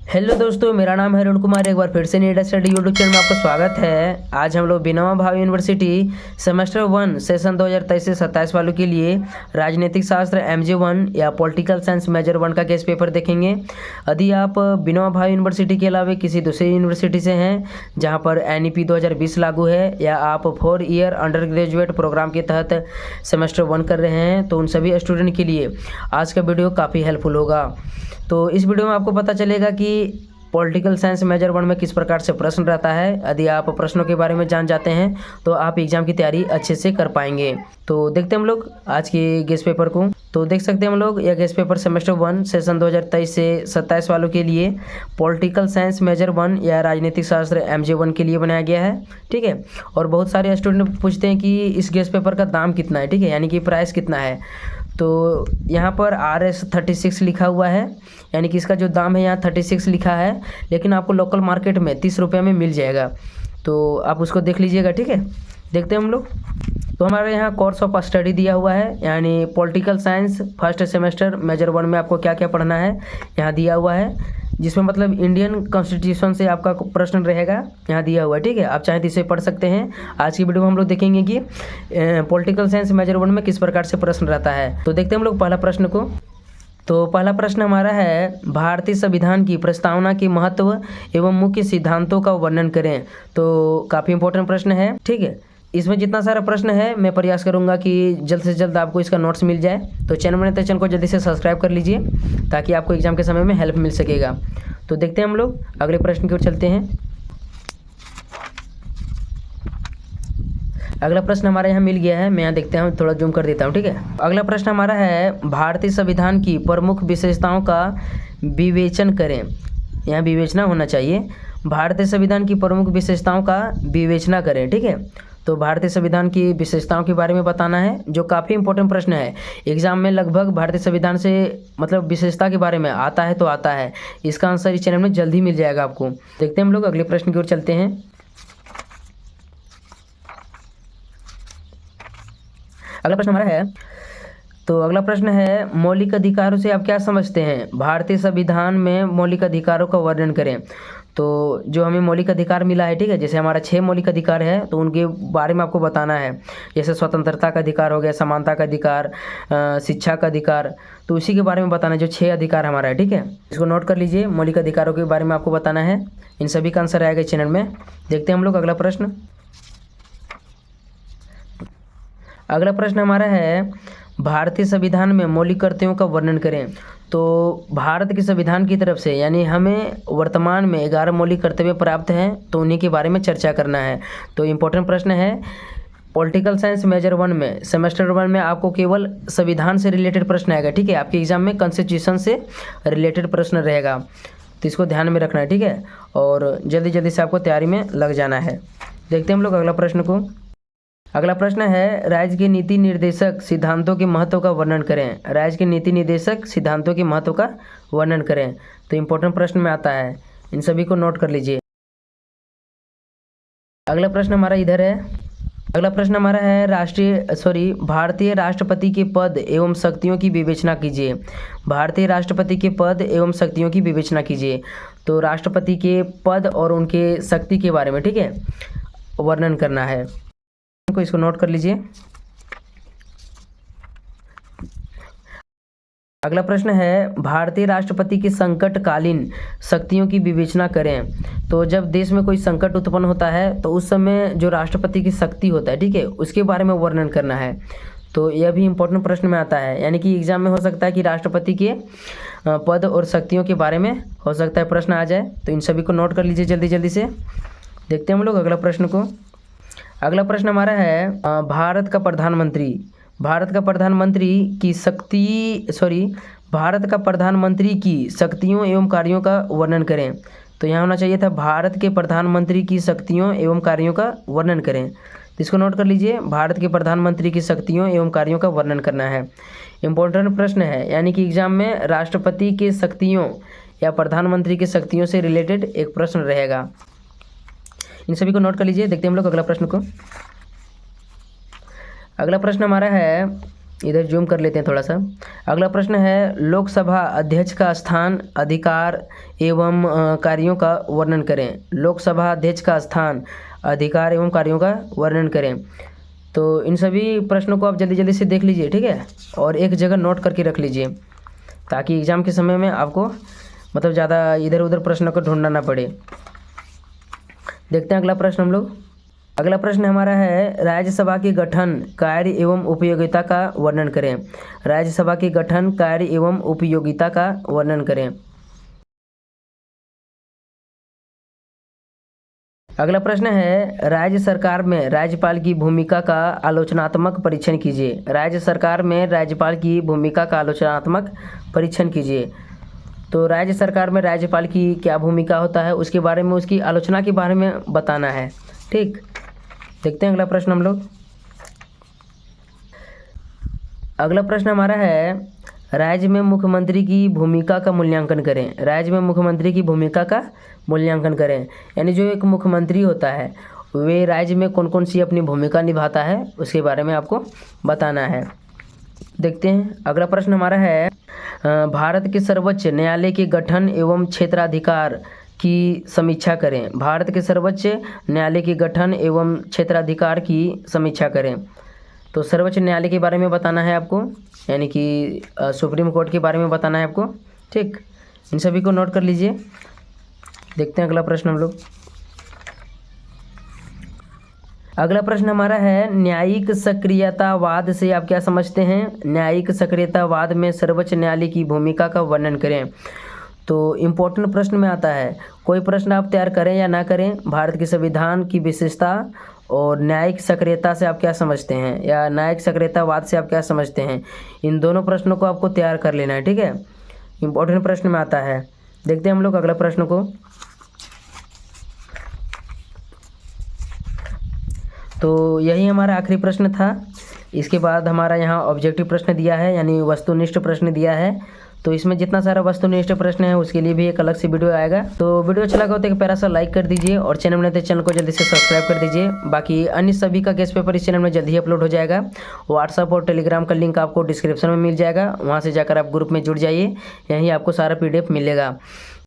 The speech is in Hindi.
हेलो दोस्तों, मेरा नाम है अरुण कुमार। एक बार फिर से नीड स्टडी यूट्यूब चैनल में आपका स्वागत है। आज हम लोग Vinoba Bhave university semester 1 session 2023 से 27 वालों के लिए राजनीतिक शास्त्र MJ1 या पॉलिटिकल साइंस मेजर 1 का केस पेपर देखेंगे। यदि आप विनोबा भावे यूनिवर्सिटी के अलावा किसी दूसरी यूनिवर्सिटी से हैं जहाँ पर NEP 2020 लागू है, या आप 4 ईयर अंडर ग्रेजुएट प्रोग्राम के तहत सेमेस्टर 1 कर रहे हैं, तो उन सभी स्टूडेंट के लिए आज का वीडियो काफ़ी हेल्पफुल होगा। तो इस वीडियो में आपको पता चलेगा कि पॉलिटिकल साइंस मेजर 1 में किस प्रकार से प्रश्न रहता है। यदि आप प्रश्नों के बारे में जान जाते हैं तो आप एग्जाम की तैयारी अच्छे से कर पाएंगे। तो देखते हैं हम लोग आज के गेस्ट पेपर को। तो देख सकते हैं हम लोग यह गेस्ट पेपर सेमेस्टर 1 सेशन 2023 से 27 वालों के लिए पॉलिटिकल साइंस मेजर 1 या राजनीतिक शास्त्र MJ1 के लिए बनाया गया है। ठीक है। और बहुत सारे स्टूडेंट पूछते हैं कि इस गेस्ट पेपर का दाम कितना है। ठीक है, यानी कि प्राइस कितना है। तो यहाँ पर RS 36 लिखा हुआ है, यानी कि इसका जो दाम है यहाँ 36 लिखा है, लेकिन आपको लोकल मार्केट में 30 रुपये में मिल जाएगा। तो आप उसको देख लीजिएगा। ठीक है, देखते हैं हम लोग। तो हमारे यहाँ कोर्स ऑफ स्टडी दिया हुआ है, यानी political science first semester major 1 में आपको क्या क्या पढ़ना है यहाँ दिया हुआ है, जिसमें मतलब इंडियन कॉन्स्टिट्यूशन से आपका प्रश्न रहेगा यहाँ दिया हुआ है। ठीक है, आप चाहें तो इसे पढ़ सकते हैं। आज की वीडियो में हम लोग देखेंगे कि पॉलिटिकल साइंस मेजर 1 में किस प्रकार से प्रश्न रहता है। तो देखते हैं हम लोग पहला प्रश्न को। तो पहला प्रश्न हमारा है, भारतीय संविधान की प्रस्तावना के महत्व एवं मुख्य सिद्धांतों का वर्णन करें। तो काफ़ी इंपॉर्टेंट प्रश्न है। ठीक है, इसमें जितना सारा प्रश्न है मैं प्रयास करूंगा कि जल्द से जल्द आपको इसका नोट्स मिल जाए। तो चैनल में चैनल को जल्दी से सब्सक्राइब कर लीजिए ताकि आपको एग्जाम के समय में हेल्प मिल सकेगा। तो देखते हैं हम लोग अगले प्रश्न की ओर चलते हैं। अगला प्रश्न हमारे यहाँ मिल गया है, मैं यहाँ देखते हैं, थोड़ा जूम कर देता हूँ। ठीक है, अगला प्रश्न हमारा है, भारतीय संविधान की प्रमुख विशेषताओं का विवेचन करें। यहाँ विवेचना होना चाहिए। भारतीय संविधान की प्रमुख विशेषताओं का विवेचना करें। ठीक है, तो भारतीय संविधान की विशेषताओं के बारे में बताना है, जो काफ़ी इंपॉर्टेंट प्रश्न है। एग्जाम में लगभग भारतीय संविधान से मतलब विशेषता के बारे में आता है तो आता है। इसका आंसर इस चैनल में जल्द ही मिल जाएगा आपको। देखते हैं हम लोग अगले प्रश्न की ओर चलते हैं। अगला प्रश्न हमारा है, तो अगला प्रश्न है, मौलिक अधिकारों से आप क्या समझते हैं? भारतीय संविधान में मौलिक अधिकारों का वर्णन करें। तो जो हमें मौलिक अधिकार मिला है, ठीक है, जैसे हमारा 6 मौलिक अधिकार है, तो उनके बारे में आपको बताना है। जैसे स्वतंत्रता का अधिकार हो गया, समानता का अधिकार, शिक्षा का अधिकार, तो उसी के बारे में बताना है, जो 6 अधिकार हमारा है। ठीक है, इसको नोट कर लीजिए। मौलिक अधिकारों के बारे में आपको बताना है। इन सभी का आंसर आएगा इस चैनल में। देखते हैं हम लोग अगला प्रश्न। अगला प्रश्न हमारा है, भारतीय संविधान में मौलिक कर्तव्यों का वर्णन करें। तो भारत के संविधान की तरफ से, यानी हमें वर्तमान में 11 मौलिक कर्तव्य प्राप्त हैं, तो उन्हीं के बारे में चर्चा करना है। तो इम्पोर्टेंट प्रश्न है। पॉलिटिकल साइंस मेजर 1 में सेमेस्टर 1 में आपको केवल संविधान से रिलेटेड प्रश्न आएगा। ठीक है, आपके एग्जाम में कॉन्स्टिट्यूशन से रिलेटेड प्रश्न रहेगा, तो इसको ध्यान में रखना है। ठीक है, और जल्दी जल्दी से आपको तैयारी में लग जाना है। देखते हैं हम लोग अगला प्रश्न को। अगला प्रश्न है, राज्य के नीति निर्देशक सिद्धांतों के महत्व का वर्णन करें। राज्य के नीति निर्देशक सिद्धांतों के महत्व का वर्णन करें। तो इम्पोर्टेंट प्रश्न में आता है, इन सभी को नोट कर लीजिए। अगला प्रश्न हमारा इधर है। अगला प्रश्न हमारा है, भारतीय राष्ट्रपति के पद एवं शक्तियों की विवेचना कीजिए। भारतीय राष्ट्रपति के पद एवं शक्तियों की विवेचना कीजिए। तो राष्ट्रपति के पद और उनके शक्ति के बारे में, ठीक है, वर्णन करना है। इसको नोट कर लीजिए। अगला प्रश्न है, भारतीय राष्ट्रपति की संकटकालीन शक्तियों की विवेचना करें। तो जब देश में कोई संकट उत्पन्न होता है तो उस समय जो राष्ट्रपति की शक्ति होता है, ठीक है, उसके बारे में वर्णन करना है। तो यह भी इम्पोर्टेंट प्रश्न में आता है, यानी कि एग्जाम में हो सकता है कि राष्ट्रपति के पद और शक्तियों के बारे में हो सकता है प्रश्न आ जाए। तो इन सभी को नोट कर लीजिए जल्दी जल्दी से। देखते हैं हम लोग अगला प्रश्न को। अगला प्रश्न हमारा है, भारत का प्रधानमंत्री की शक्तियों एवं कार्यों का वर्णन करें। तो यहाँ होना चाहिए था, भारत के प्रधानमंत्री की शक्तियों एवं कार्यों का वर्णन करें। तो इसको नोट कर लीजिए, भारत के प्रधानमंत्री की शक्तियों एवं कार्यों का वर्णन करना है। इम्पोर्टेंट प्रश्न है, यानी कि एग्जाम में राष्ट्रपति के शक्तियों या प्रधानमंत्री की शक्तियों से रिलेटेड एक प्रश्न रहेगा। इन सभी को नोट कर लीजिए। देखते हैं हम लोग अगला प्रश्न को। अगला प्रश्न हमारा है, इधर जूम कर लेते हैं थोड़ा सा। अगला प्रश्न है, लोकसभा अध्यक्ष का स्थान, अधिकार एवं कार्यों का वर्णन करें। लोकसभा अध्यक्ष का स्थान, अधिकार एवं कार्यों का वर्णन करें। तो इन सभी प्रश्नों को आप जल्दी जल्दी से देख लीजिए, ठीक है, और एक जगह नोट करके रख लीजिए, ताकि एग्ज़ाम के समय में आपको मतलब ज़्यादा इधर उधर प्रश्नों को ढूंढना ना पड़े। देखते हैं अगला प्रश्न हम लोग। अगला प्रश्न हमारा है, राज्यसभा के गठन, कार्य एवं उपयोगिता का वर्णन करें। राज्यसभा के गठन, कार्य एवं उपयोगिता का वर्णन करें। अगला प्रश्न है, राज्य सरकार में राज्यपाल की भूमिका का आलोचनात्मक परीक्षण कीजिए। राज्य सरकार में राज्यपाल की भूमिका का आलोचनात्मक परीक्षण कीजिए। तो राज्य सरकार में राज्यपाल की क्या भूमिका होता है, उसके बारे में, उसकी आलोचना के बारे में बताना है, ठीक। देखते हैं अगला प्रश्न हम लोग। अगला प्रश्न हमारा है, राज्य में मुख्यमंत्री की भूमिका का मूल्यांकन करें। राज्य में मुख्यमंत्री की भूमिका का मूल्यांकन करें, यानी जो एक मुख्यमंत्री होता है वे राज्य में कौन कौन सी अपनी भूमिका निभाता है, उसके बारे में आपको बताना है। देखते हैं अगला प्रश्न हमारा है, भारत के सर्वोच्च न्यायालय के गठन एवं क्षेत्राधिकार की समीक्षा करें। भारत के सर्वोच्च न्यायालय के गठन एवं क्षेत्राधिकार की समीक्षा करें। तो सर्वोच्च न्यायालय के बारे में बताना है आपको, यानी कि सुप्रीम कोर्ट के बारे में बताना है आपको, ठीक। इन सभी को नोट कर लीजिए। देखते हैं अगला प्रश्न हम लोग। अगला प्रश्न हमारा है, न्यायिक सक्रियतावाद से आप क्या समझते हैं। न्यायिक सक्रियतावाद में सर्वोच्च न्यायालय की भूमिका का वर्णन करें। तो इम्पोर्टेंट प्रश्न में आता है, कोई प्रश्न आप तैयार करें या ना करें, भारत के संविधान की विशेषता और न्यायिक सक्रियता से आप क्या समझते हैं, या न्यायिक सक्रियतावाद से आप क्या समझते हैं, इन दोनों प्रश्नों को आपको तैयार कर लेना है, ठीक है। इम्पोर्टेंट प्रश्न में आता है। देखते हैं हम लोग अगला प्रश्न को। तो यही हमारा आखिरी प्रश्न था। इसके बाद हमारा यहाँ ऑब्जेक्टिव प्रश्न दिया है, यानी वस्तुनिष्ठ प्रश्न दिया है। तो इसमें जितना सारा वस्तुनिष्ठ प्रश्न है उसके लिए भी एक अलग से वीडियो आएगा। तो वीडियो अच्छा लगा तो एक प्यारा सा लाइक कर दीजिए, और चैनल में तो चैनल को जल्दी से सब्सक्राइब कर दीजिए। बाकी अन्य सभी का गेस्ट पेपर इस चैनल में जल्दी ही अपलोड हो जाएगा। व्हाट्सअप और टेलीग्राम का लिंक आपको डिस्क्रिप्शन में मिल जाएगा, वहाँ से जाकर आप ग्रुप में जुड़ जाइए, यहीं आपको सारा PDF मिलेगा।